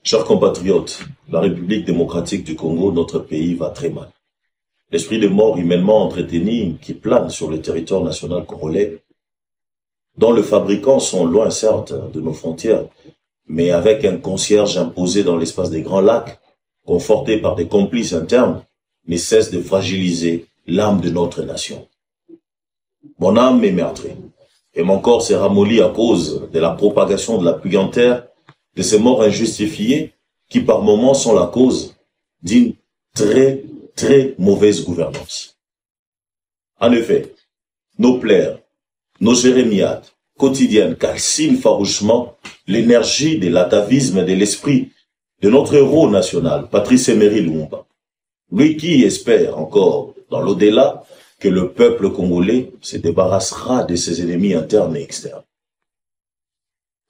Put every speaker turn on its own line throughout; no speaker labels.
Chers compatriotes, la République démocratique du Congo, notre pays, va très mal. L'esprit de mort humainement entretenu qui plane sur le territoire national congolais, dont les fabricants sont loin certes de nos frontières, mais avec un concierge imposé dans l'espace des Grands Lacs, conforté par des complices internes, ne cesse de fragiliser l'âme de notre nation. Mon âme est meurtrie, et mon corps s'est ramolli à cause de la propagation de la puanteur, de ces morts injustifiées qui par moments sont la cause d'une très mauvaise gouvernance. En effet, nos plaies, nos jérémiades quotidiennes calcinent farouchement l'énergie de l'atavisme de l'esprit de notre héros national, Patrice Emery Lumumba. Lui qui espère encore, dans l'au-delà, que le peuple congolais se débarrassera de ses ennemis internes et externes.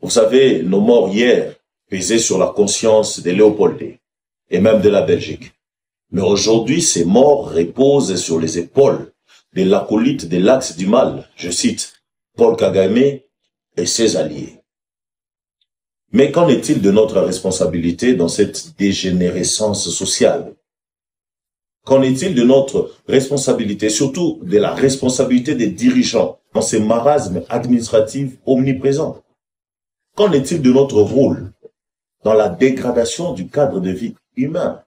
Vous savez, nos morts hier pesaient sur la conscience des Léopoldais et même de la Belgique. Mais aujourd'hui, ces morts reposent sur les épaules de l'acolyte de l'axe du mal, je cite, Paul Kagame et ses alliés. Mais qu'en est-il de notre responsabilité dans cette dégénérescence sociale? Qu'en est-il de notre responsabilité, surtout de la responsabilité des dirigeants dans ces marasmes administratifs omniprésents? Qu'en est-il de notre rôle dans la dégradation du cadre de vie humain?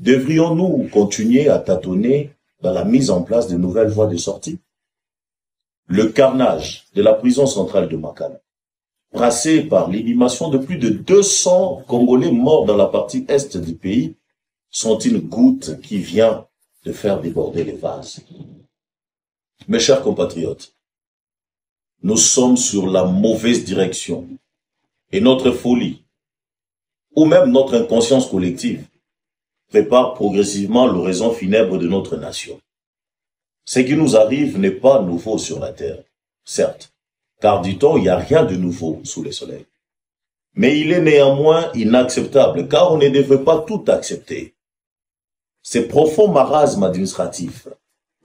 Devrions-nous continuer à tâtonner dans la mise en place de nouvelles voies de sortie? Le carnage de la prison centrale de Makala, brassé par l'inhumation de plus de 200 Congolais morts dans la partie est du pays, sont une goutte qui vient de faire déborder les vases. Mes chers compatriotes, nous sommes sur la mauvaise direction et notre folie, ou même notre inconscience collective, prépare progressivement l'oraison funèbre de notre nation. Ce qui nous arrive n'est pas nouveau sur la terre, certes, car dit-on, il n'y a rien de nouveau sous le soleil. Mais il est néanmoins inacceptable, car on ne devrait pas tout accepter. Ce profond marasme administratif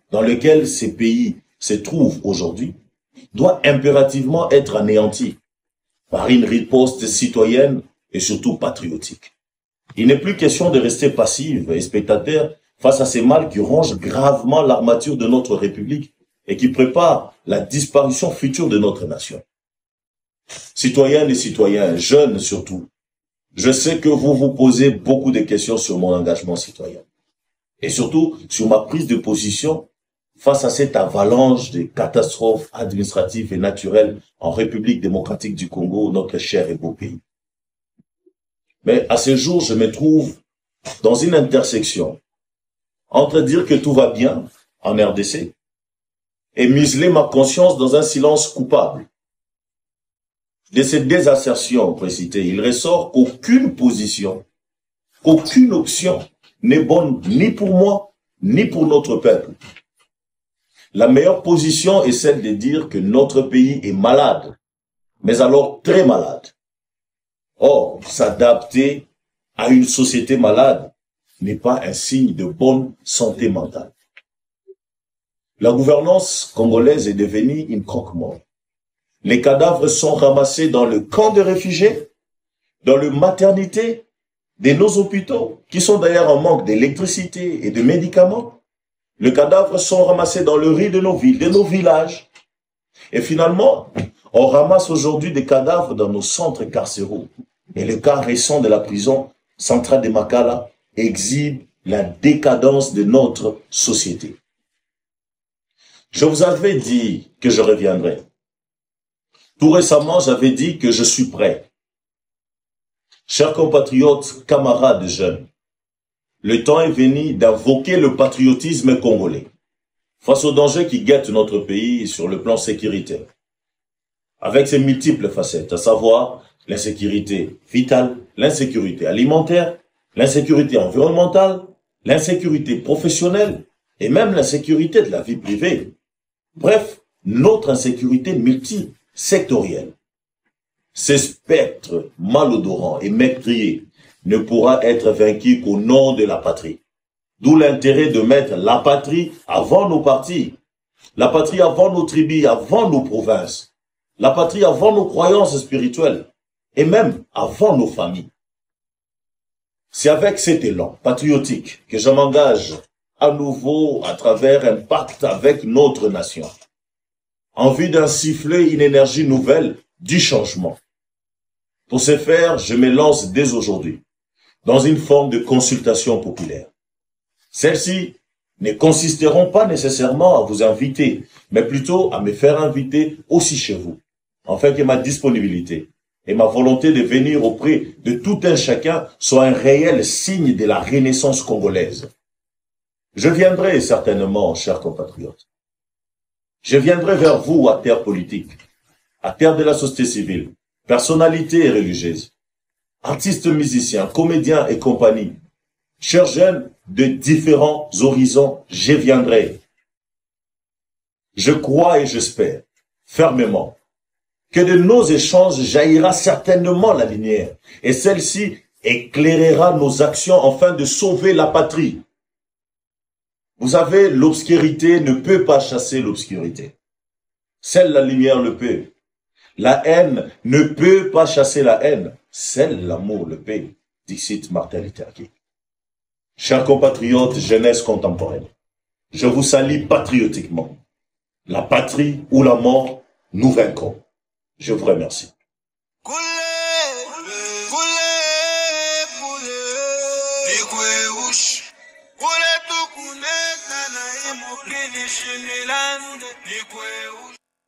dans lequel ces pays se trouvent aujourd'hui doit impérativement être anéanti par une riposte citoyenne et surtout patriotique. Il n'est plus question de rester passif et spectateur face à ces mâles qui rongent gravement l'armature de notre République et qui préparent la disparition future de notre nation. Citoyennes et citoyens, jeunes surtout, je sais que vous vous posez beaucoup de questions sur mon engagement citoyen et surtout sur ma prise de position face à cette avalanche de catastrophes administratives et naturelles en République démocratique du Congo, notre cher et beau pays. Mais à ce jour, je me trouve dans une intersection entre dire que tout va bien en RDC et museler ma conscience dans un silence coupable. De ces deux assertions précitées, il ressort qu'aucune position, qu'aucune option n'est bonne ni pour moi, ni pour notre peuple. La meilleure position est celle de dire que notre pays est malade, mais alors très malade. Or, s'adapter à une société malade n'est pas un signe de bonne santé mentale. La gouvernance congolaise est devenue une croque-mort. Les cadavres sont ramassés dans le camp de réfugiés, dans les maternités de nos hôpitaux, qui sont d'ailleurs en manque d'électricité et de médicaments. Les cadavres sont ramassés dans le riz de nos villes, de nos villages. Et finalement, on ramasse aujourd'hui des cadavres dans nos centres carcéraux. Et le cas récent de la prison centrale de Makala exhibe la décadence de notre société. Je vous avais dit que je reviendrais. Tout récemment, j'avais dit que je suis prêt. Chers compatriotes, camarades jeunes, le temps est venu d'invoquer le patriotisme congolais face aux dangers qui guettent notre pays sur le plan sécuritaire, avec ses multiples facettes, à savoir l'insécurité vitale, l'insécurité alimentaire, l'insécurité environnementale, l'insécurité professionnelle et même l'insécurité de la vie privée. Bref, notre insécurité multisectorielle. Ce spectre malodorant et meurtrier ne pourra être vaincu qu'au nom de la patrie. D'où l'intérêt de mettre la patrie avant nos partis, la patrie avant nos tribus, avant nos provinces, la patrie avant nos croyances spirituelles, et même avant nos familles. C'est avec cet élan patriotique que je m'engage à nouveau à travers un pacte avec notre nation, en vue d'insuffler une énergie nouvelle du changement. Pour ce faire, je me lance dès aujourd'hui dans une forme de consultation populaire. Celles-ci ne consisteront pas nécessairement à vous inviter, mais plutôt à me faire inviter aussi chez vous, afin que ma disponibilité et ma volonté de venir auprès de tout un chacun soit un réel signe de la renaissance congolaise. Je viendrai certainement, chers compatriotes. Je viendrai vers vous à terre politique, à terre de la société civile, personnalités religieuses, artistes, musiciens, comédiens et compagnie. Chers jeunes de différents horizons, je viendrai. Je crois et j'espère fermement que de nos échanges jaillira certainement la lumière et celle-ci éclairera nos actions afin de sauver la patrie. Vous savez, l'obscurité ne peut pas chasser l'obscurité. Seule la lumière le peut. La haine ne peut pas chasser la haine. Seul l'amour le peut, dit Martin Luther King. Chers compatriotes, jeunesse contemporaine, je vous salue patriotiquement. La patrie ou la mort, nous vaincrons. Je vous remercie.